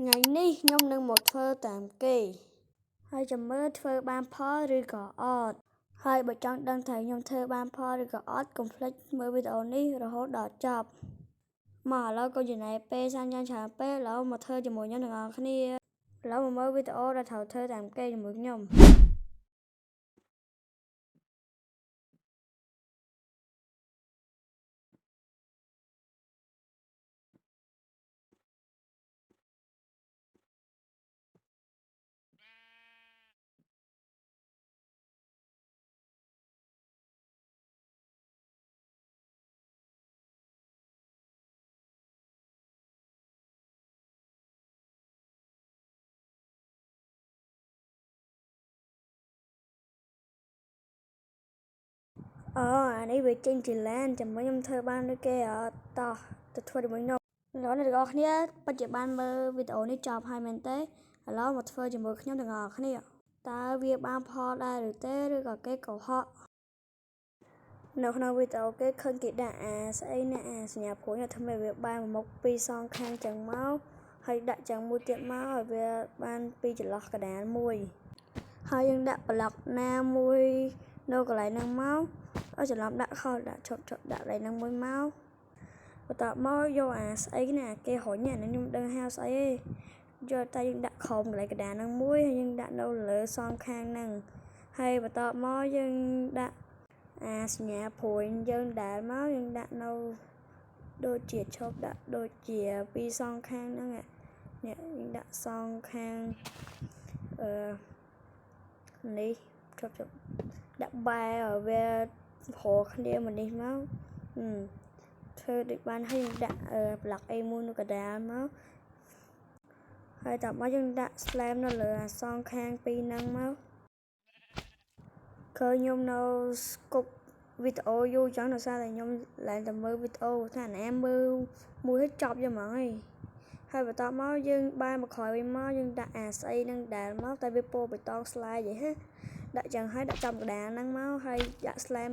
ថ្ងៃនេះខ្ញុំនឹងមកធ្វើតាមគេហើយចាំមើលធ្វើបានផលឬក៏អត់ហើយបើចង់ដឹងថាខ្ញុំធ្វើបានផលឬក៏អត់កុំភ្លេចមើលវីដេអូនេះរហូតដល់ចប់មកឥឡូវកុំចំណាយពេលសាំយ៉ាងច្រើនពេកឥឡូវមកធ្វើជាមួយខ្ញុំទាំងអស់គ្នាឥឡូវមកមើលវីដេអូដែលត្រូវធ្វើតាមគេជាមួយខ្ញុំអានេះវាចេញជាឡានចាំមើលខ្ញុំធ្វើបានដូចគេអត់តោះទៅធ្វើជាមួយខ្ញុំលោកអ្នកទាំងអស់គ្នាពិតជាបានមើលវីដេអូនេះចប់ហើយមែនទេឥឡូវមកធ្វើជាមួយខ្ញុំទាំងអស់គ្នាតើវាបានផលដែរឬទេឬក៏គេកុហកនៅក្នុងវីដេអូគេឃើញគេដាក់ស្អីណាសញ្ញាព្រួយធ្វើឲ្យវាបានមុខពីរសងខាងចឹងមកហើយដាក់ចឹងមួយទៀតមកឲ្យវាបានពីចន្លោះកដាលមួយហើយយើងដាក់ប្លុកណាមួយនៅកន្លែងហ្នឹងមកឲ្យច្រឡំដាក់ខោដាក់ឈប់ដាក់កន្លែងហ្នឹងមួយមកបន្ទាប់មកយកស្អីណាគេរុញអានេះខ្ញុំដឹងហៅស្អីទេយកតែយើងដាក់ខំកន្លែងកដាលហ្នឹងមួយហើយយើងដាក់នៅលើសងខាងហ្នឹងហើយបន្ទាប់មកយើងដាក់សញ្ញាព្រួយយើងដែលមកយើងដាក់នៅដូចជាឈប់ដាក់ដូចជាពីរសងខាងហ្នឹងនេះយើងដាក់សងខាងនេះឈប់ដាក់បែឲ្យវាប្រគ្នាមកនេះមកធ្វើដូចបានហើយយើងដាក់ប្លុក A1 នៅកដាលមកហើយតមកយើងដាក់ slam នៅលើសងខាងពីរហ្នឹងមកឃើញខ្ញុំនៅស្គប់វីដេអូយូរចឹងដោយសារតែខ្ញុំឡើងតែមើលវីដេអូថាណាមើលមួយឲ្យចប់យ៉ាងហ្មងហើយបន្ទាប់មកយើងបានមកក្រោយវិញមកយើងដាក់ស្អីហ្នឹងដែលមកតែវាពណ៌បៃតងស្លាយvậyហ៎ដាក់ចឹងហើយដាក់ចំកដាលហ្នឹងមកហើយដាក់ slam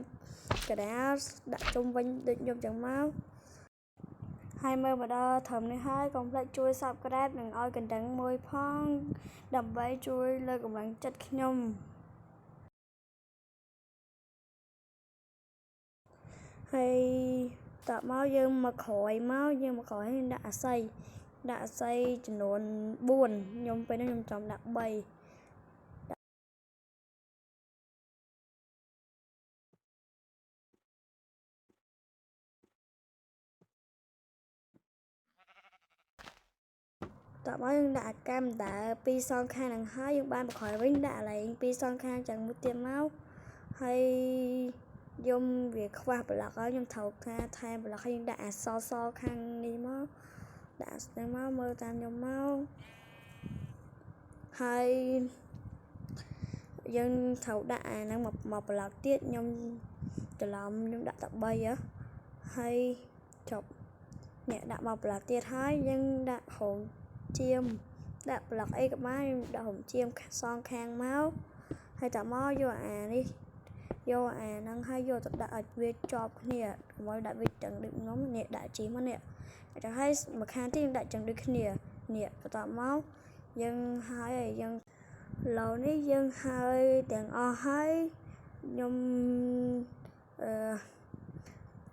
កដាលដាក់ជុំវិញដូចខ្ញុំចឹងមកហើយមើលមកដល់ត្រឹមនេះហើយកុំភ្លេចជួយ Subscribe និងឲ្យកណ្ដឹងមួយផងដើម្បីជួយលើកកម្លាំងចិត្តខ្ញុំហើយតបមកយើងមកក្រោយយើងដាក់អាស័យចំនួន4ខ្ញុំពេលនេះខ្ញុំចង់ដាក់3តបមកយើងដាក់កាំដែលពីរសងខាងហ្នឹងហើយយើងបានបក្រោយវិញដាក់កន្លែងពីរសងខាងចឹងមួយទៀតមកហើយខ្ញុំវាខ្វះប្លុកហើយខ្ញុំត្រូវថាថែមប្លុកហើយយើងដាក់អសសខាងនេះមកដាក់ស្នឹងមកមើលតាមខ្ញុំមកហើយយើងត្រូវដាក់ហ្នឹងមកប្លុកទៀតខ្ញុំច្រឡំខ្ញុំដាក់តែ3ហើយចប់អ្នកដាក់មកប្លុកទៀតហើយយើងដាក់ហូមជាមដាក់ប្លុកអីក៏បានដាក់ហូមជាមសងខាងមកហើយតមកយកនេះយកហ្នឹងហើយយកទៅដាក់ឲ្យវាជាប់គ្នាកុំឲ្យដាក់វាចឹងដូចខ្ញុំនេះដាក់ជីមកនេះចឹងហើយមួយខាងទៀតយើងដាក់ចឹងដូចគ្នានេះបន្ទាប់មកយើងហើយយើងឡូវនេះយើងហើយទាំងអស់ហើយខ្ញុំ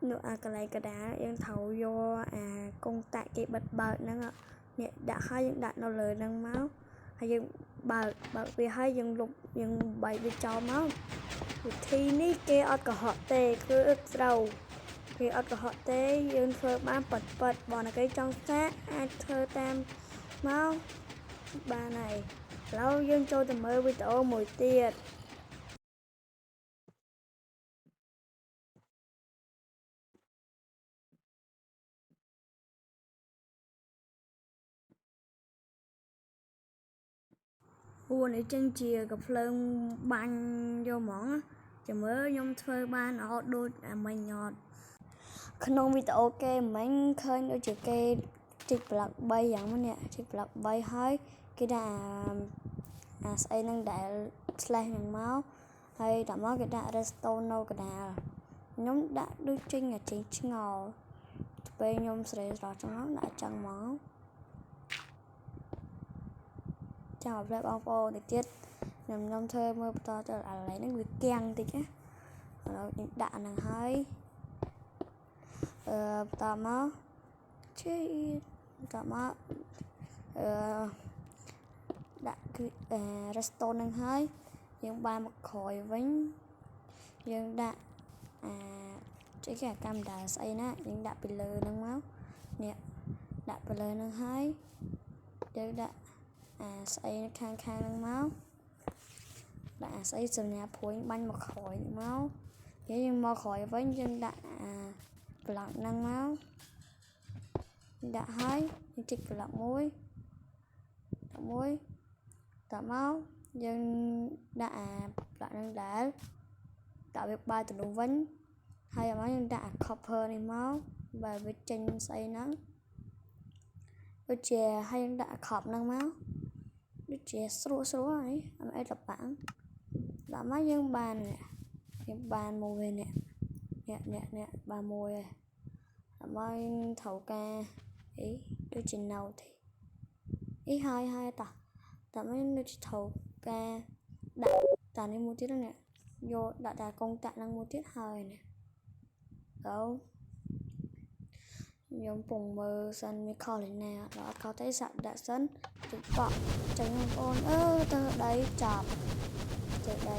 នៅកន្លែងកដាលយើងត្រូវយកកុងតាក់គេបិទបើកហ្នឹងនេះដាក់ហើយយើងដាក់នៅលើហ្នឹងមកហើយយើងបើកវាហើយយើងលុបយើងបែកវាចោលមកវិធីនេះគេអត់កុហកទេគឺត្រូវគេអត់កុហកទេយើងធ្វើបានប៉ិតបងណាគេចង់សាកអាចធ្វើតាមមកបានហើយឥឡូវយើងចូលទៅមើលវីដេអូមួយទៀតនេះចេញជាកាភ្លើងបាញ់យកហ្មងចាំមើលខ្ញុំធ្វើបានអត់ដូចមិញអត់ក្នុងវីដេអូគេមិញឃើញដូចជាគេជីកប្លុក3យ៉ាងនេះជីកប្លុក3ហើយគេដាក់ស្អីហ្នឹងដែល slash ហ្នឹងមកហើយតមកគេដាក់ redstone នៅកដាលខ្ញុំដាក់ដូចចេញឆ្ងល់ពេលខ្ញុំស្រែស្រោះចឹងដាក់ចឹងមក ចាំឲ្យបងប្អូនតិចទៀតខ្ញុំធ្វើមើលបន្តទៅឥឡូវហ្នឹងវាគាំងតិចណាឥឡូវខ្ញុំដាក់ហ្នឹងហើយបន្តមកដាក់គឺ redstone ហ្នឹងហើយយើងបានមកក្រោយវិញយើងដាក់គេកាមេរ៉ាស្អីណាយើងដាក់ពីលើហ្នឹងមកនេះដាក់ពីលើហ្នឹងហើយយើងដាក់ស្អីខាងហ្នឹងមកដាក់ស្អីសញ្ញាព្រួយបាញ់មកក្រោយមកយើងមកក្រោយវិញយើងដាក់ប្លុកហ្នឹងមកដាក់ហើយយើងជីកប្លុកមួយតមកយើងដាក់ប្លុកហ្នឹងដែរដាក់វាបាយទៅនោះវិញហើយមកយើងដាក់copper នេះមកបើវាចេញស្អីហ្នឹងដូចជាហើយយើងដាក់ខប់ហ្នឹងមកដូចជាស្រួលនេះអត់អីតបាំងដាក់មកយើងបានមួយនេះបានមួយហើយដើម្បីត្រូវការអីដូចជា note ទេអីហើយតោះតែមិនដូចជាត្រូវការដាក់តានេះមួយទៀតនេះយកដាក់តាកុងតាក់ហ្នឹងមួយទៀតហើយនេះដល់ខ្ញុំពងមើលសិនមានខុសលេណាដល់អត់ខុសទេសាក់ដាក់សិនទឹកបក់ចឹងបងប្អូនទៅដីចាប់ទៅដី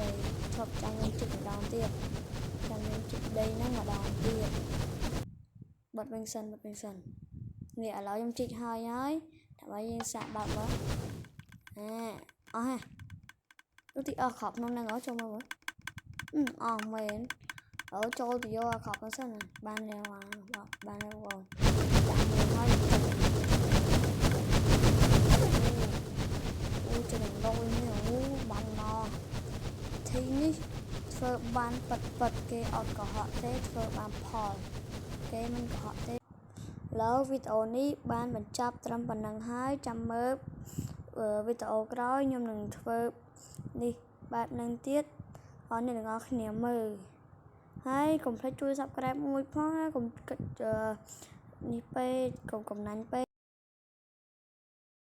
ដីឈប់ចាំខ្ញុំជិតម្ដងទៀតចាំខ្ញុំជិតដីហ្នឹងម្ដងទៀតបិទវិញសិននេះឥឡូវខ្ញុំជីកហើយដើម្បីយើងសាក់បើកមកអស់ហ่ะដូចទីអស់ខប់ក្នុងហ្នឹងចូលមើលមើលអស់មែនចូលទៅយកខប់ហ្នឹងសិនបានហើយបងដាក់មួយហើយចំណងលុយនេះបានមកទីនេះធ្វើបានប៉ិតគេអត់កុហកទេធ្វើបានផលគេមិនកុហកទេឡើយវីដេអូនេះបានបញ្ចប់ត្រឹមប៉ុណ្្នឹងហើយចាំមើលវីដេអូក្រោយខ្ញុំនឹងធ្វើនេះបែបហ្នឹងទៀតឲ្យអ្នកទាំងអស់គ្នាមើលហើយកុំភ្លេចជួយ Subscribe មួយផងកុំគិតនេះពេកកុំកំណាញ់ពេក